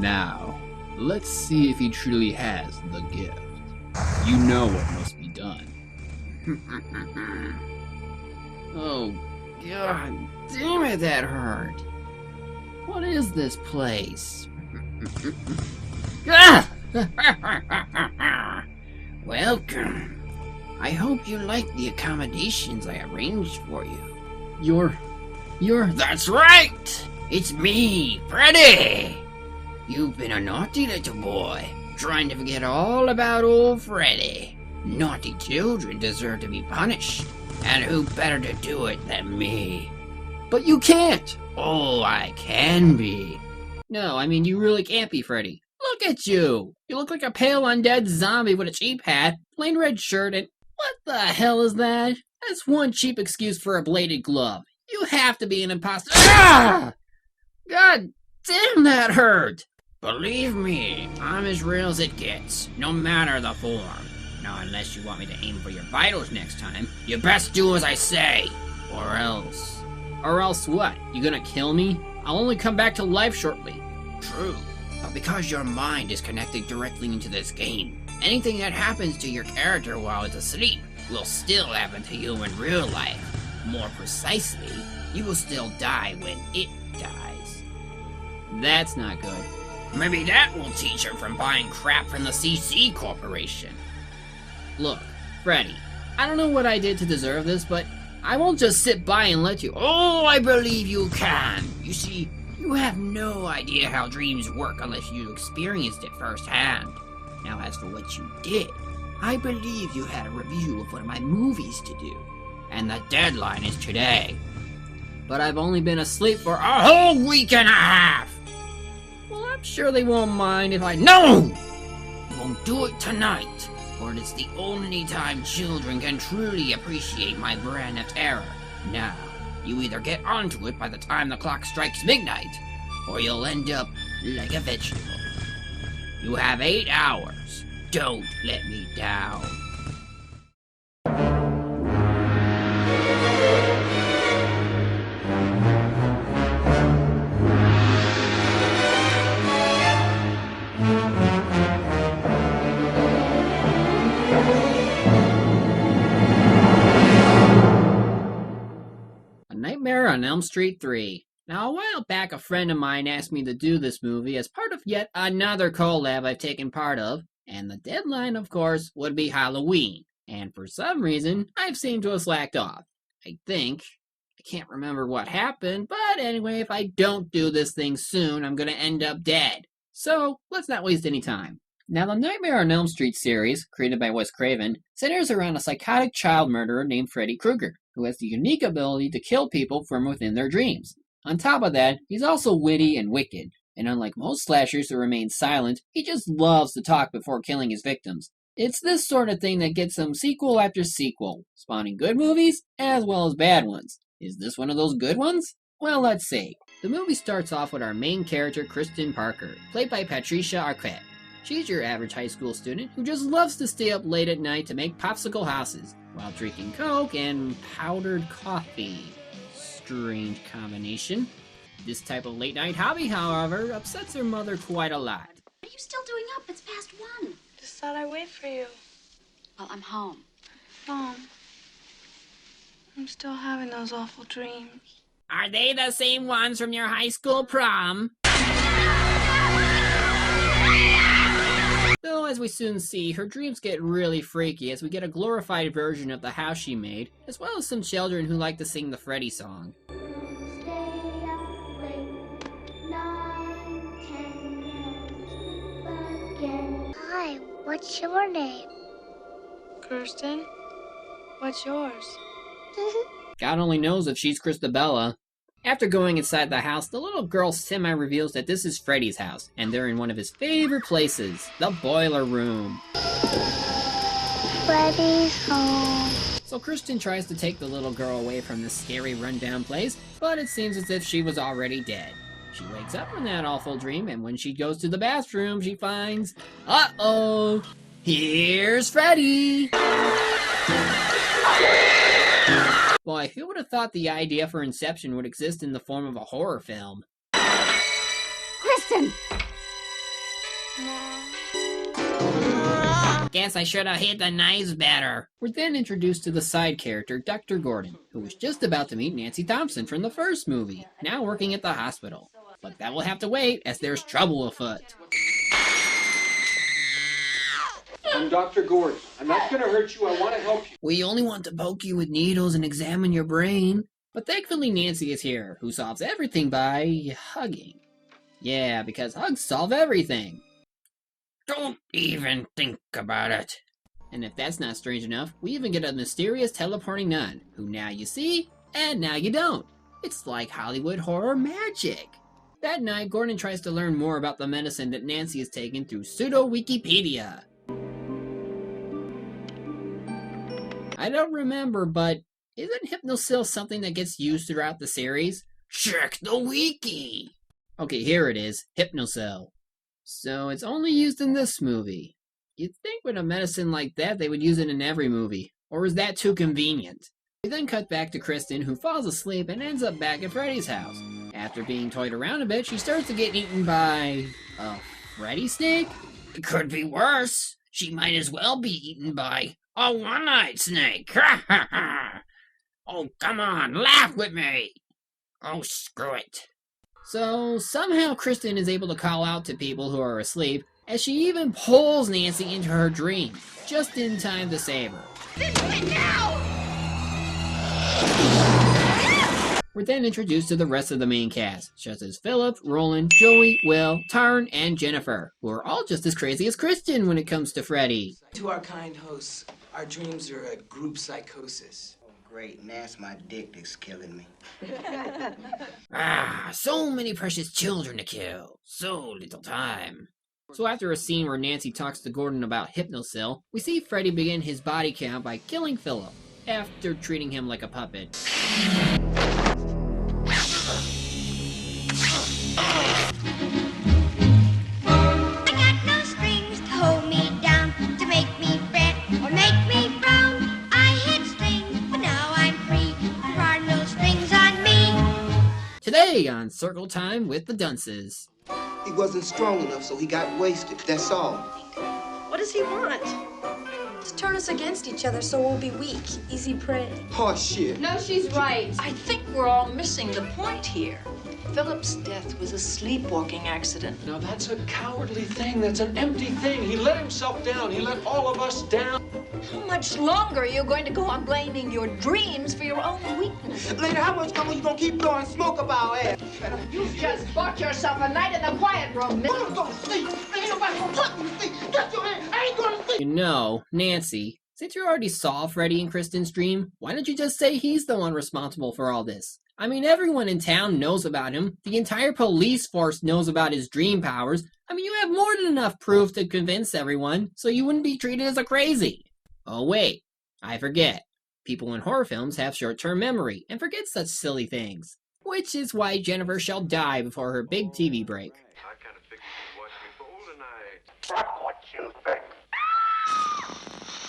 Now, let's see if he truly has the gift. You know what must be done. Oh, God damn it, that hurt. What is this place? Welcome. I hope you like the accommodations I arranged for you. You're... That's right! It's me, Freddy! You've been a naughty little boy, trying to forget all about old Freddy. Naughty children deserve to be punished, and who better to do it than me? But you can't! Oh, I can be. No, I mean, you really can't be, Freddy. Look at you! You look like a pale undead zombie with a cheap hat, plain red shirt, and... What the hell is that? That's one cheap excuse for a bladed glove. You have to be an imposter. Ah! God damn, that hurt! Believe me, I'm as real as it gets, no matter the form. Now, unless you want me to aim for your vitals next time, you best do as I say, or else. Or else what? You gonna kill me? I'll only come back to life shortly. True, but because your mind is connected directly into this game, anything that happens to your character while it's asleep will still happen to you in real life. More precisely, you will still die when it dies. That's not good. Maybe that will teach her from buying crap from the CC Corporation. Look, Freddy, I don't know what I did to deserve this, but I won't just sit by and let you... Oh, I believe you can! You see, you have no idea how dreams work unless you experienced it firsthand. Now, as for what you did, I believe you had a review of one of my movies to do, and the deadline is today. But I've only been asleep for a whole week and a half! Well, I'm sure they won't mind if I... No! You won't do it tonight, for it's the only time children can truly appreciate my brand of terror. Now, you either get onto it by the time the clock strikes midnight, or you'll end up like a vegetable. You have 8 hours. Don't let me down. A Nightmare on Elm Street 3. Now, a while back, a friend of mine asked me to do this movie as part of yet another collab I've taken part of, and the deadline, of course, would be Halloween. And for some reason, I've seemed to have slacked off. I think. I can't remember what happened, but anyway, if I don't do this thing soon, I'm gonna end up dead. So, let's not waste any time. Now, the Nightmare on Elm Street series, created by Wes Craven, centers around a psychotic child murderer named Freddy Krueger, who has the unique ability to kill people from within their dreams. On top of that, he's also witty and wicked, and unlike most slashers who remain silent, he just loves to talk before killing his victims. It's this sort of thing that gets him sequel after sequel, spawning good movies as well as bad ones. Is this one of those good ones? Well, let's see. The movie starts off with our main character, Kristen Parker, played by Patricia Arquette. She's your average high school student who just loves to stay up late at night to make popsicle houses, while drinking Coke and powdered coffee. Strange combination. This type of late-night hobby, however, upsets her mother quite a lot. What are you still doing up? It's past 1. Just thought I'd wait for you. Well, I'm home. Mom, I'm still having those awful dreams. Are they the same ones from your high school prom? Though, as we soon see, her dreams get really freaky as we get a glorified version of the house she made, as well as some children who like to sing the Freddy song. Hi, what's your name? Kirsten, what's yours? God only knows if she's Christabella. After going inside the house, the little girl semi-reveals that this is Freddy's house, and they're in one of his favorite places, the boiler room. Freddy's home. So Kristen tries to take the little girl away from this scary rundown place, but it seems as if she was already dead. She wakes up from that awful dream, and when she goes to the bathroom, she finds... Uh-oh! Here's Freddy! Boy, who would have thought the idea for Inception would exist in the form of a horror film? Kristen! Guess I should have hit the knives better. We're then introduced to the side character, Dr. Gordon, who was just about to meet Nancy Thompson from the first movie, now working at the hospital. But that will have to wait, as there's trouble afoot. I'm Dr. Gordon. I'm not gonna hurt you, I want to help you. We only want to poke you with needles and examine your brain. But thankfully Nancy is here, who solves everything by hugging. Yeah, because hugs solve everything. Don't even think about it. And if that's not strange enough, we even get a mysterious teleporting nun, who now you see, and now you don't. It's like Hollywood horror magic. That night, Gordon tries to learn more about the medicine that Nancy is taking through pseudo-Wikipedia. I don't remember, but isn't Hypnosil something that gets used throughout the series? Check the wiki! Okay, here it is, Hypnosil. So it's only used in this movie. You'd think with a medicine like that they would use it in every movie. Or is that too convenient? We then cut back to Kristen, who falls asleep and ends up back at Freddy's house. After being toyed around a bit, she starts to get eaten by a Freddy snake? It could be worse. She might as well be eaten by a one-eyed snake. Oh, come on, laugh with me. Oh, screw it. So, somehow Kristen is able to call out to people who are asleep, as she even pulls Nancy into her dream, just in time to save her. We're then introduced to the rest of the main cast, such as Philip, Roland, Joey, Will, Tarn, and Jennifer, who are all just as crazy as Kristen when it comes to Freddy. To our kind hosts, our dreams are a group psychosis. Great, and that's my dick that's killing me. So many precious children to kill. So little time. So after a scene where Nancy talks to Gordon about Hypnosil, we see Freddy begin his body count by killing Philip, after treating him like a puppet. Today on Circle Time with the Dunces. He wasn't strong enough, so he got wasted, that's all. What does he want? To turn us against each other so we'll be weak, easy prey. Horse shit. No, she's right. I think we're all missing the point here. Philip's death was a sleepwalking accident. Now that's a cowardly thing, that's an empty thing. He let himself down, he let all of us down. How much longer are you going to go on blaming your dreams for your own weakness? Lady, how much longer you gonna keep blowing smoke up our ass? You've just bought yourself a night in the quiet room, miss. I'm gonna sleep. Ain't nobody gonna touch me to sleep. Get your hand. I ain't gonna sleep. You know, Nancy, since you already saw Freddy in Kristen's dream, why don't you just say he's the one responsible for all this? I mean, everyone in town knows about him. The entire police force knows about his dream powers. I mean, you have more than enough proof to convince everyone, so you wouldn't be treated as a crazy. Oh wait, I forget. People in horror films have short-term memory and forget such silly things. Which is why Jennifer shall die before her big TV break. I kind of figured you'd watch me fool tonight. Fuck what you think.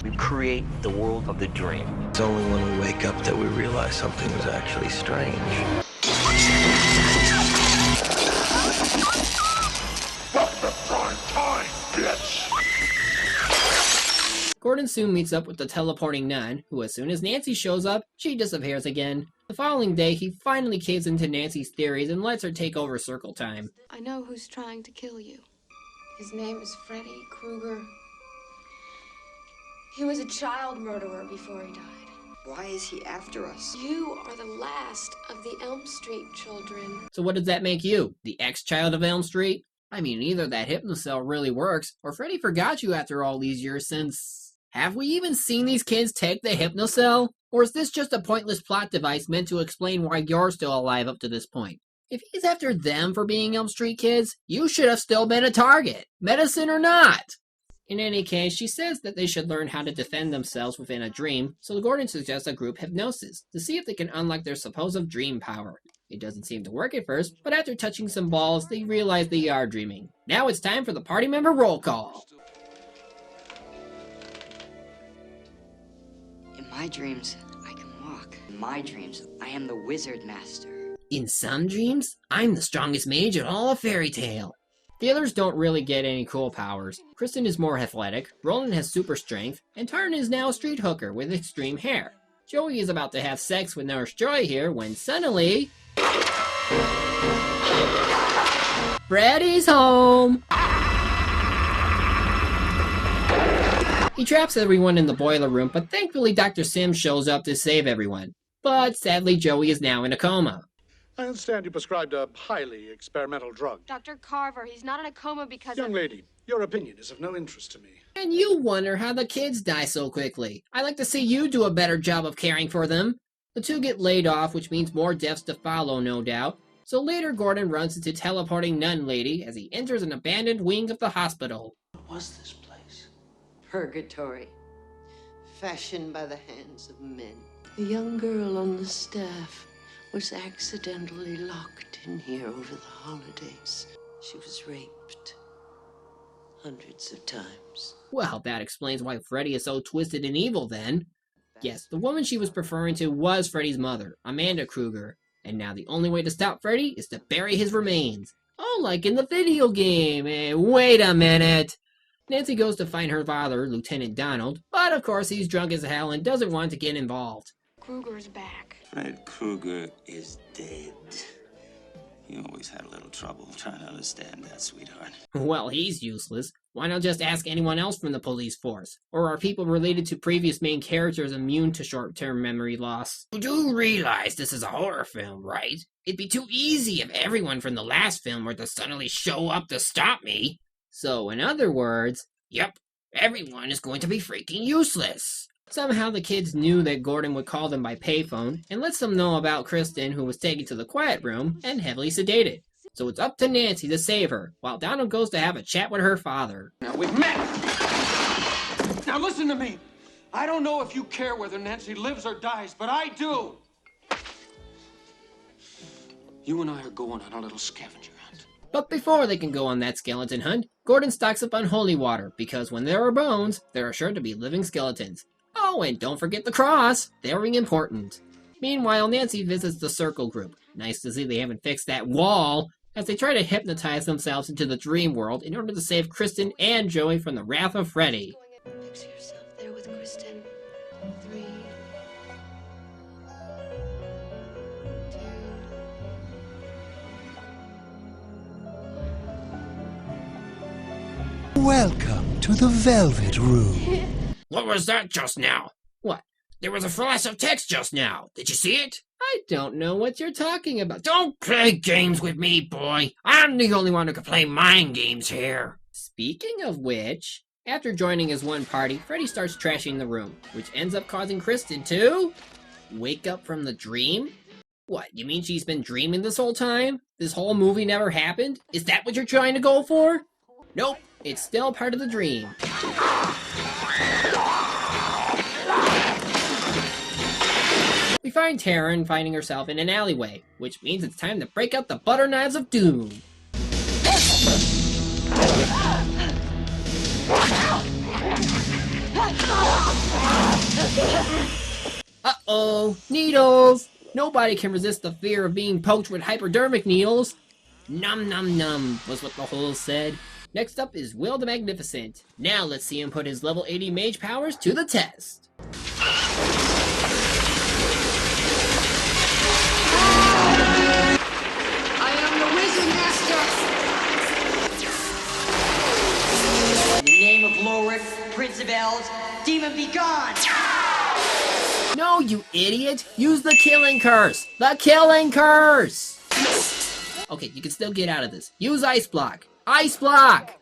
We create the world of the dream. It's only when we wake up that we realize something was actually strange. Fuck the prime time, bitch! Gordon soon meets up with the teleporting nun, who as soon as Nancy shows up, she disappears again. The following day, he finally caves into Nancy's theories and lets her take over Circle Time. I know who's trying to kill you. His name is Freddy Krueger. He was a child murderer before he died. Why is he after us? You are the last of the Elm Street children. So what does that make you? The ex-child of Elm Street? I mean, either that Hypnocell really works, or Freddy forgot you after all these years since... Have we even seen these kids take the Hypnocell? Or is this just a pointless plot device meant to explain why you're still alive up to this point? If he's after them for being Elm Street kids, you should have still been a target, medicine or not. In any case, she says that they should learn how to defend themselves within a dream, so Gordon suggests a group hypnosis to see if they can unlock their supposed dream power. It doesn't seem to work at first, but after touching some balls, they realize they are dreaming. Now it's time for the party member roll call. In my dreams, I can walk. In my dreams, I am the wizard master. In some dreams, I'm the strongest mage in all of fairy tale. The others don't really get any cool powers. Kristen is more athletic, Roland has super strength, and Taryn is now a street hooker with extreme hair. Joey is about to have sex with Nurse Joy here when suddenly... Freddy's home! He traps everyone in the boiler room, but thankfully Dr. Sims shows up to save everyone. But sadly, Joey is now in a coma. I understand you prescribed a highly experimental drug. Dr. Carver, he's not in a coma because Young lady, your opinion is of no interest to me. And you wonder how the kids die so quickly. I like to see you do a better job of caring for them. The two get laid off, which means more deaths to follow, no doubt. So later, Gordon runs into teleporting nun lady as he enters an abandoned wing of the hospital. What was this place? Purgatory. Fashioned by the hands of men. The young girl on the staff was accidentally locked in here over the holidays. She was raped hundreds of times. Well, that explains why Freddy is so twisted and evil then. Yes, the woman she was referring to was Freddy's mother, Amanda Kruger. And now the only way to stop Freddy is to bury his remains. Oh, like in the video game. Wait a minute. Nancy goes to find her father, Lieutenant Donald, but of course he's drunk as hell and doesn't want to get involved. Kruger's back. Fred Krueger is dead. You always had a little trouble trying to understand that, sweetheart. Well, he's useless. Why not just ask anyone else from the police force? Or are people related to previous main characters immune to short-term memory loss? You do realize this is a horror film, right? It'd be too easy if everyone from the last film were to suddenly show up to stop me. So, in other words, yep, everyone is going to be freaking useless. Somehow the kids knew that Gordon would call them by payphone and lets them know about Kristen, who was taken to the quiet room and heavily sedated. So it's up to Nancy to save her, while Donald goes to have a chat with her father. Now we've met! Now listen to me! I don't know if you care whether Nancy lives or dies, but I do! You and I are going on a little scavenger hunt. But before they can go on that skeleton hunt, Gordon stocks up on holy water, because when there are bones, there are sure to be living skeletons. Oh, and don't forget the cross! Very important. Meanwhile, Nancy visits the Circle group. Nice to see they haven't fixed that wall, as they try to hypnotize themselves into the dream world in order to save Kristen and Joey from the wrath of Freddy. Picture yourself there with Kristen. 3, 2. Welcome to the Velvet Room. What was that just now? What? There was a flash of text just now. Did you see it? I don't know what you're talking about. Don't play games with me, boy. I'm the only one who can play mind games here. Speaking of which, after joining his one party, Freddy starts trashing the room, which ends up causing Kristen to wake up from the dream? What, you mean she's been dreaming this whole time? This whole movie never happened? Is that what you're trying to go for? Nope, it's still part of the dream. We find Taryn finding herself in an alleyway, which means it's time to break out the butter knives of doom. Uh-oh, needles! Nobody can resist the fear of being poked with hypodermic needles. Num num num was what the holes said. Next up is Will the Magnificent. Now let's see him put his level 80 mage powers to the test. In the name of Lorik, Prince of Elves, demon be gone! No, you idiot! Use the killing curse! The killing curse! Okay, you can still get out of this. Use Ice Block! Ice Block!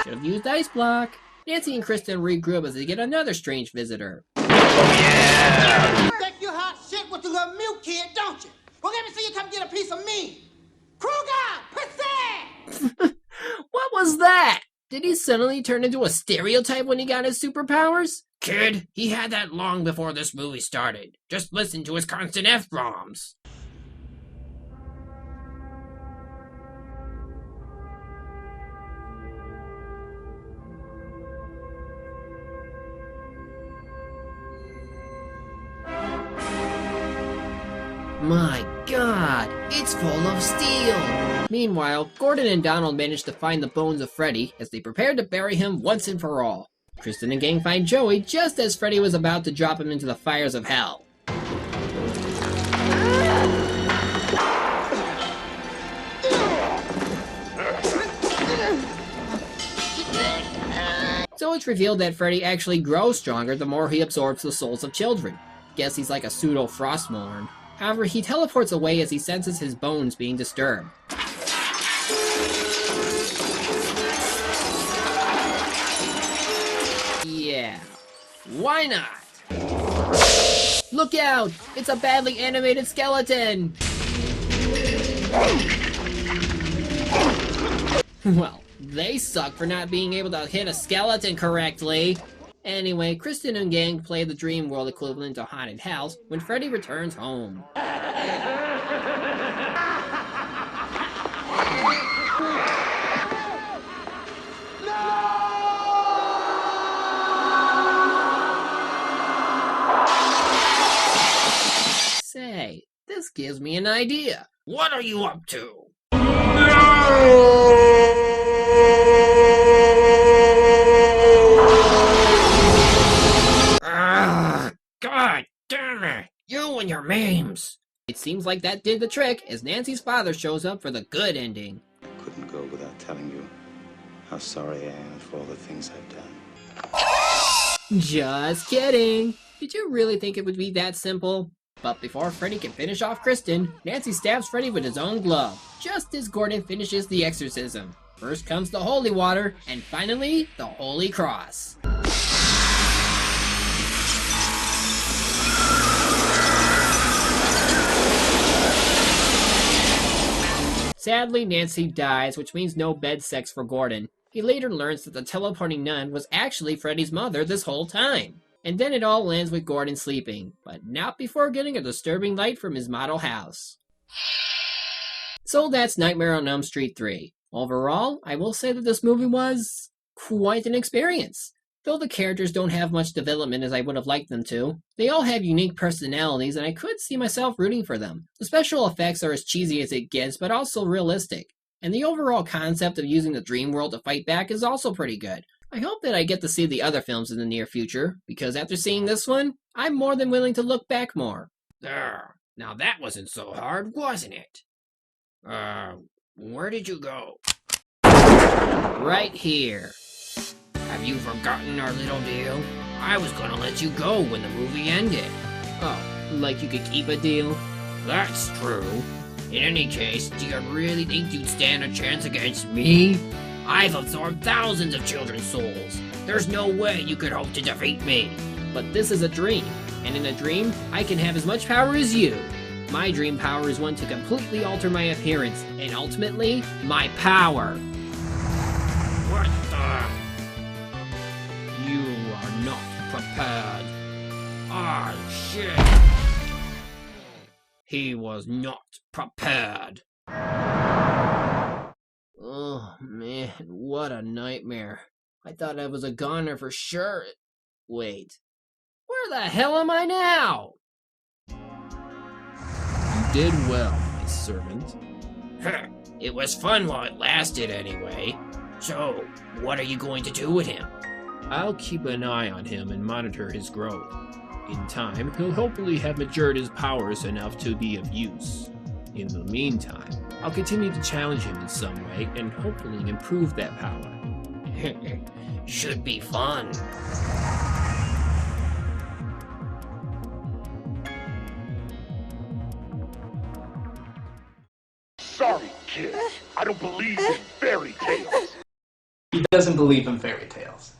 Should have used Ice Block. Nancy and Kristen regroup as they get another strange visitor. Yeah! You think you hot shit with the little mute kid, don't you? Well, let me see you come get a piece of me! Kruger! Pussy! What was that? Did he suddenly turn into a stereotype when he got his superpowers? Kid, he had that long before this movie started. Just listen to his constant F-bombs. My God, it's full of steel! Meanwhile, Gordon and Donald manage to find the bones of Freddy as they prepare to bury him once and for all. Kristen and gang find Joey just as Freddy was about to drop him into the fires of hell. So it's revealed that Freddy actually grows stronger the more he absorbs the souls of children. Guess he's like a pseudo Frostmourne. However, he teleports away as he senses his bones being disturbed. Yeah, why not? Look out! It's a badly animated skeleton! Well, they suck for not being able to hit a skeleton correctly. Anyway, Kristen and gang play the dream world equivalent to Haunted House when Freddy returns home. Say, this gives me an idea. What are you up to? God damn it! You and your memes! It seems like that did the trick as Nancy's father shows up for the good ending. I couldn't go without telling you how sorry I am for all the things I've done. Just kidding! Did you really think it would be that simple? But before Freddy can finish off Kristen, Nancy stabs Freddy with his own glove, just as Gordon finishes the exorcism. First comes the holy water, and finally, the Holy Cross. Sadly, Nancy dies, which means no bed sex for Gordon. He later learns that the teleporting nun was actually Freddy's mother this whole time. And then it all ends with Gordon sleeping, but not before getting a disturbing light from his model house. So that's Nightmare on Elm Street 3. Overall, I will say that this movie was quite an experience. Though the characters don't have much development as I would have liked them to, they all have unique personalities and I could see myself rooting for them. The special effects are as cheesy as it gets, but also realistic. And the overall concept of using the dream world to fight back is also pretty good. I hope that I get to see the other films in the near future, because after seeing this one, I'm more than willing to look back more. There, now that wasn't so hard, wasn't it? Where did you go? Right here. Have you forgotten our little deal? I was gonna let you go when the movie ended. Oh, like you could keep a deal? That's true. In any case, do you really think you'd stand a chance against me? I've absorbed thousands of children's souls. There's no way you could hope to defeat me. But this is a dream, and in a dream, I can have as much power as you. My dream power is one to completely alter my appearance, and ultimately, my power. What the? You are not prepared. Ah, shit. He was not prepared. Oh man, what a nightmare. I thought I was a goner for sure. Wait, where the hell am I now? You did well, my servant. It was fun while it lasted anyway. So, what are you going to do with him? I'll keep an eye on him and monitor his growth. In time, he'll hopefully have matured his powers enough to be of use. In the meantime, I'll continue to challenge him in some way and hopefully improve that power. Should be fun. Sorry, kid. I don't believe in fairy tales. He doesn't believe in fairy tales.